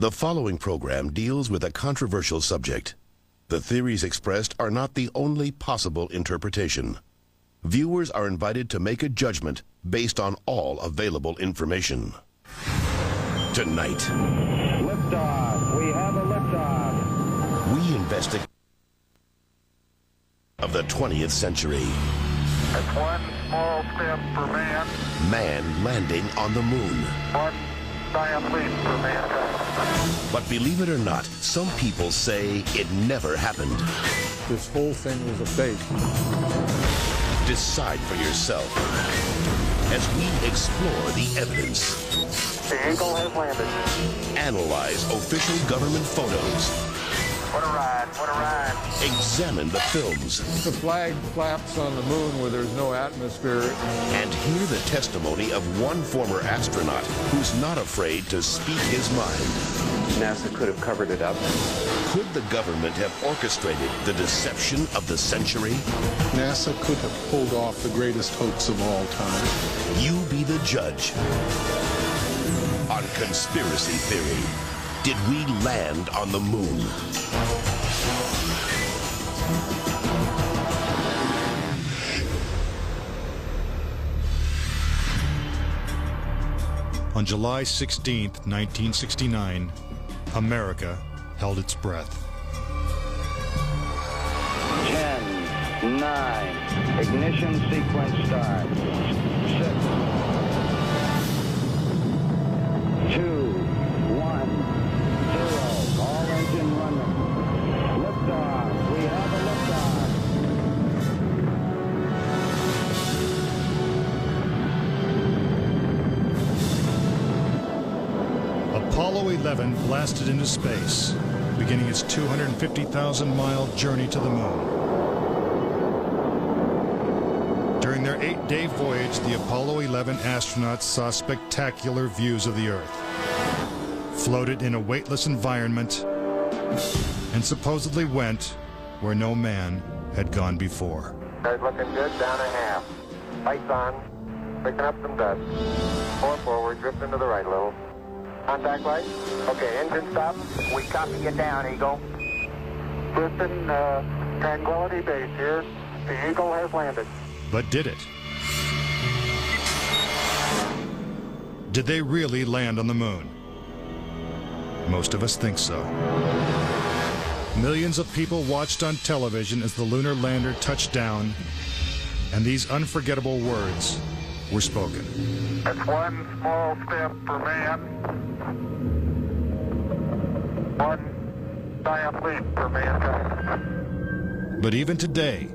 The following program deals with a controversial subject. The theories expressed are not the only possible interpretation. Viewers are invited to make a judgment based on all available information. Tonight, liftoff. We have a liftoff. we investigate of the 20th century. It's one small step for man, Man landing on the moon. one giant leap for mankind. But believe it or not, some people say it never happened. This whole thing was a fake. Decide for yourself as we explore the evidence, The Eagle has landed. analyze official government photos, What a ride, what a ride. examine the films, The flag flaps on the moon where there's no atmosphere. and hear the testimony of one former astronaut who's not afraid to speak his mind. NASA could have covered it up. Could the government have orchestrated the deception of the century? NASA could have pulled off the greatest hoax of all time. You be the judge. On Conspiracy Theory, did we land on the moon? On July 16, 1969, America held its breath. 10, 9, ignition sequence start. 6, 2, 1, 0. All engine running. Liftoff. We have a liftoff. Apollo 11 blasted into space, beginning its 250,000-mile journey to the moon. During their 8-day voyage, the Apollo 11 astronauts saw spectacular views of the Earth, floated in a weightless environment, and supposedly went where no man had gone before. Guys looking good, down a half. Lights on, picking up some dust. 4 forward, drift into the right a little. Contact light. Okay, engine stop. We copy you down, Eagle. Houston, Tranquility Base here. The Eagle has landed. But did it? Did they really land on the moon? Most of us think so. Millions of people watched on television as the lunar lander touched down, and these unforgettable words were spoken. It's one small step for man, one giant leap for mankind. But even today,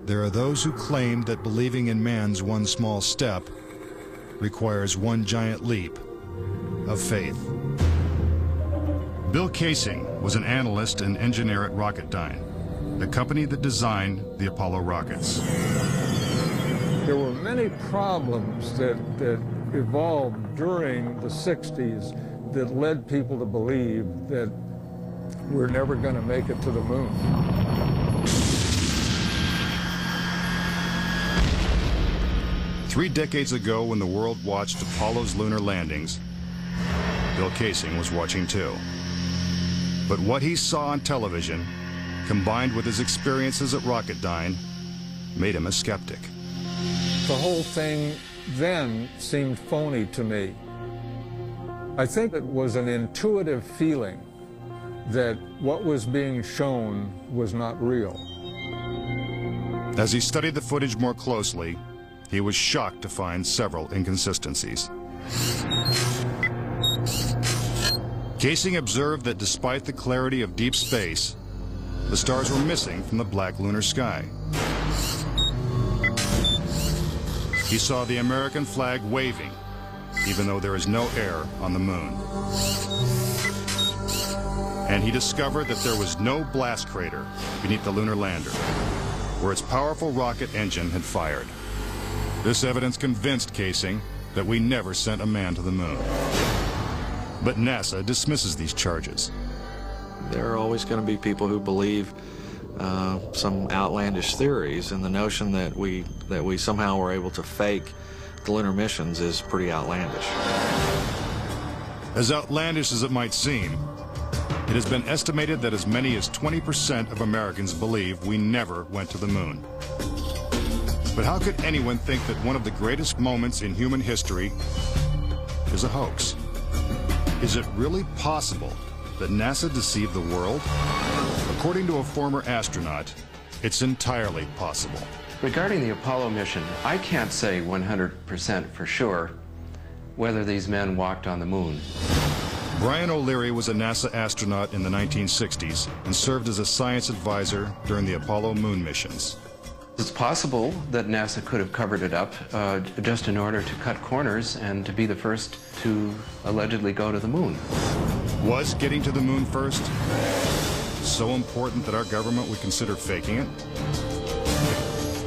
there are those who claim that believing in man's one small step requires one giant leap of faith. Bill Kaysing was an analyst and engineer at Rocketdyne, the company that designed the Apollo rockets. There were many problems that evolved during the 60s that led people to believe that we're never going to make it to the moon. Three decades ago, when the world watched Apollo's lunar landings, Bill Kaysing was watching too. But what he saw on television, combined with his experiences at Rocketdyne, made him a skeptic. The whole thing then seemed phony to me. I think it was an intuitive feeling that what was being shown was not real. As he studied the footage more closely, he was shocked to find several inconsistencies. Kaysing observed that despite the clarity of deep space, the stars were missing from the black lunar sky. He saw the American flag waving, even though there is no air on the moon. And he discovered that there was no blast crater beneath the lunar lander, where its powerful rocket engine had fired. This evidence convinced Kaysing that we never sent a man to the moon. But NASA dismisses these charges. There are always going to be people who believe some outlandish theories, and the notion that we somehow were able to fake the lunar missions is pretty outlandish. As outlandish as it might seem, it has been estimated that as many as 20% of Americans believe we never went to the moon. But how could anyone think that one of the greatest moments in human history is a hoax? Is it really possible that NASA deceived the world? According to a former astronaut, it's entirely possible. Regarding the Apollo mission, I can't say 100% for sure whether these men walked on the moon. Brian O'Leary was a NASA astronaut in the 1960s and served as a science advisor during the Apollo moon missions. It's possible that NASA could have covered it up just in order to cut corners and to be the first to allegedly go to the moon. Was getting to the moon first so important that our government would consider faking it?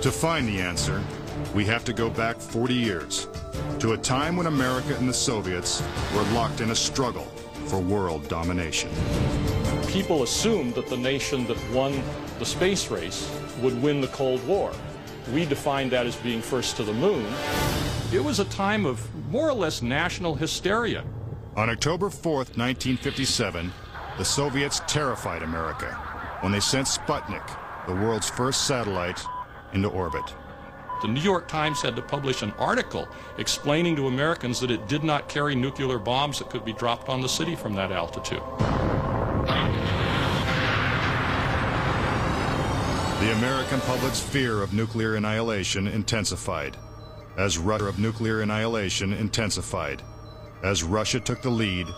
To find the answer, we have to go back 40 years, to a time when America and the Soviets were locked in a struggle for world domination. People assumed that the nation that won the space race would win the Cold War. We defined that as being first to the moon. It was a time of more or less national hysteria. On October 4th, 1957, the Soviets terrified America when they sent Sputnik, the world's first satellite, into orbit. The New York Times had to publish an article explaining to Americans that it did not carry nuclear bombs that could be dropped on the city from that altitude. The American public's fear of nuclear annihilation intensified as Russia took the lead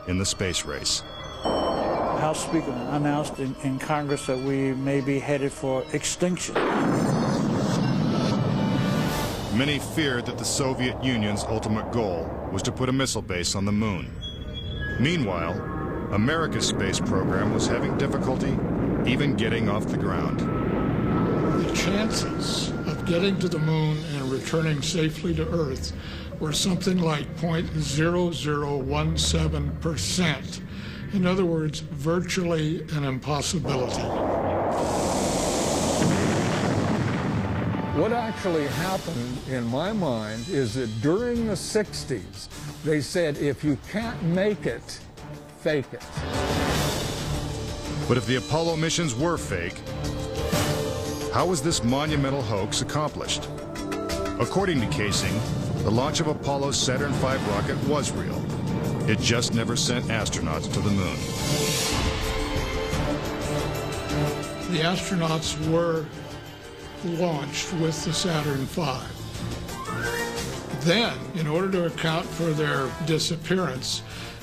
in the space race. House Speaker announced in Congress that we may be headed for extinction. Many feared that the Soviet Union's ultimate goal was to put a missile base on the moon. Meanwhile, America's space program was having difficulty even getting off the ground. The chances of getting to the moon and returning safely to Earth were something like 0.0017%. In other words, virtually an impossibility. What actually happened in my mind is that during the 60s, they said, if you can't make it, fake it. But if the Apollo missions were fake, how was this monumental hoax accomplished? According to Casing, the launch of Apollo's Saturn V rocket was real. It just never sent astronauts to the moon. The astronauts were launched with the Saturn V. Then, in order to account for their disappearance,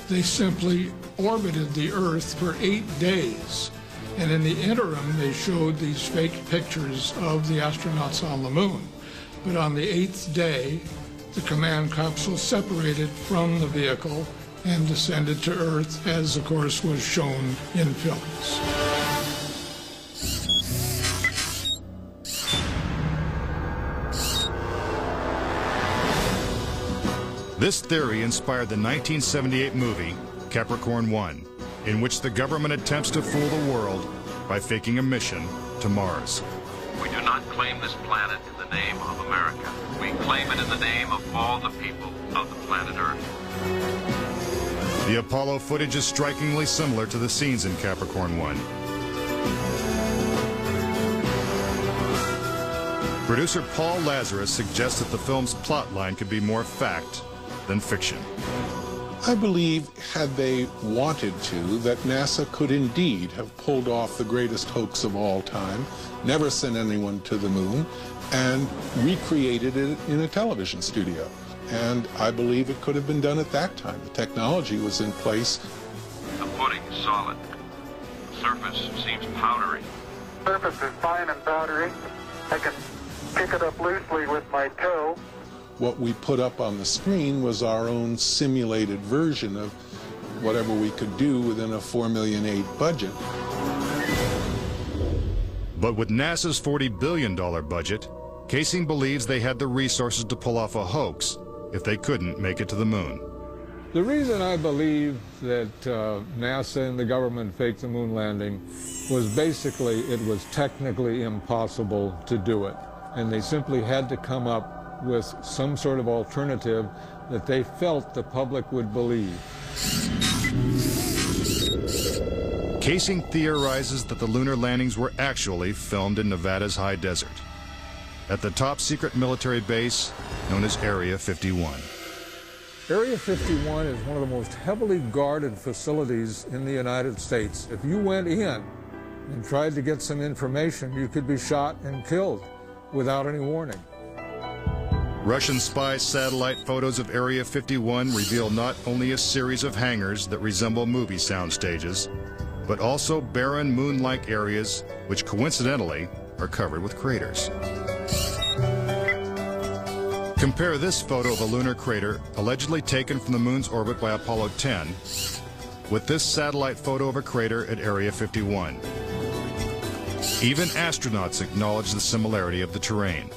they simply orbited the Earth for 8 days. And in the interim, they showed these fake pictures of the astronauts on the moon. But on the 8th day, the command capsule separated from the vehicle and descended to Earth, as of course was shown in films. This theory inspired the 1978 movie Capricorn 1, in which the government attempts to fool the world by faking a mission to Mars. We do not claim this planet in the name of America. We claim it in the name of all the people of the planet Earth. The Apollo footage is strikingly similar to the scenes in Capricorn 1. Producer Paul Lazarus suggests that the film's plotline could be more fact than fiction. I believe, had they wanted to, that NASA could indeed have pulled off the greatest hoax of all time, never sent anyone to the moon, and recreated it in a television studio. And I believe it could have been done at that time. The technology was in place. The pudding is solid. The surface seems powdery. Surface is fine and powdery. I can pick it up loosely with my toe. What we put up on the screen was our own simulated version of whatever we could do within a $4.8 million budget. But with NASA's $40 billion budget, Casing believes they had the resources to pull off a hoax if they couldn't make it to the moon. The reason I believe that NASA and the government faked the moon landing was basically it was technically impossible to do it. And they simply had to come up with some sort of alternative that they felt the public would believe. Casing theorizes that the lunar landings were actually filmed in Nevada's high desert, at the top secret military base known as Area 51. Area 51 is one of the most heavily guarded facilities in the United States. If you went in and tried to get some information, you could be shot and killed without any warning. Russian spy satellite photos of Area 51 reveal not only a series of hangars that resemble movie sound stages, but also barren moon-like areas which coincidentally are covered with craters. Compare this photo of a lunar crater allegedly taken from the moon's orbit by Apollo 10 with this satellite photo of a crater at Area 51. Even astronauts acknowledge the similarity of the terrain.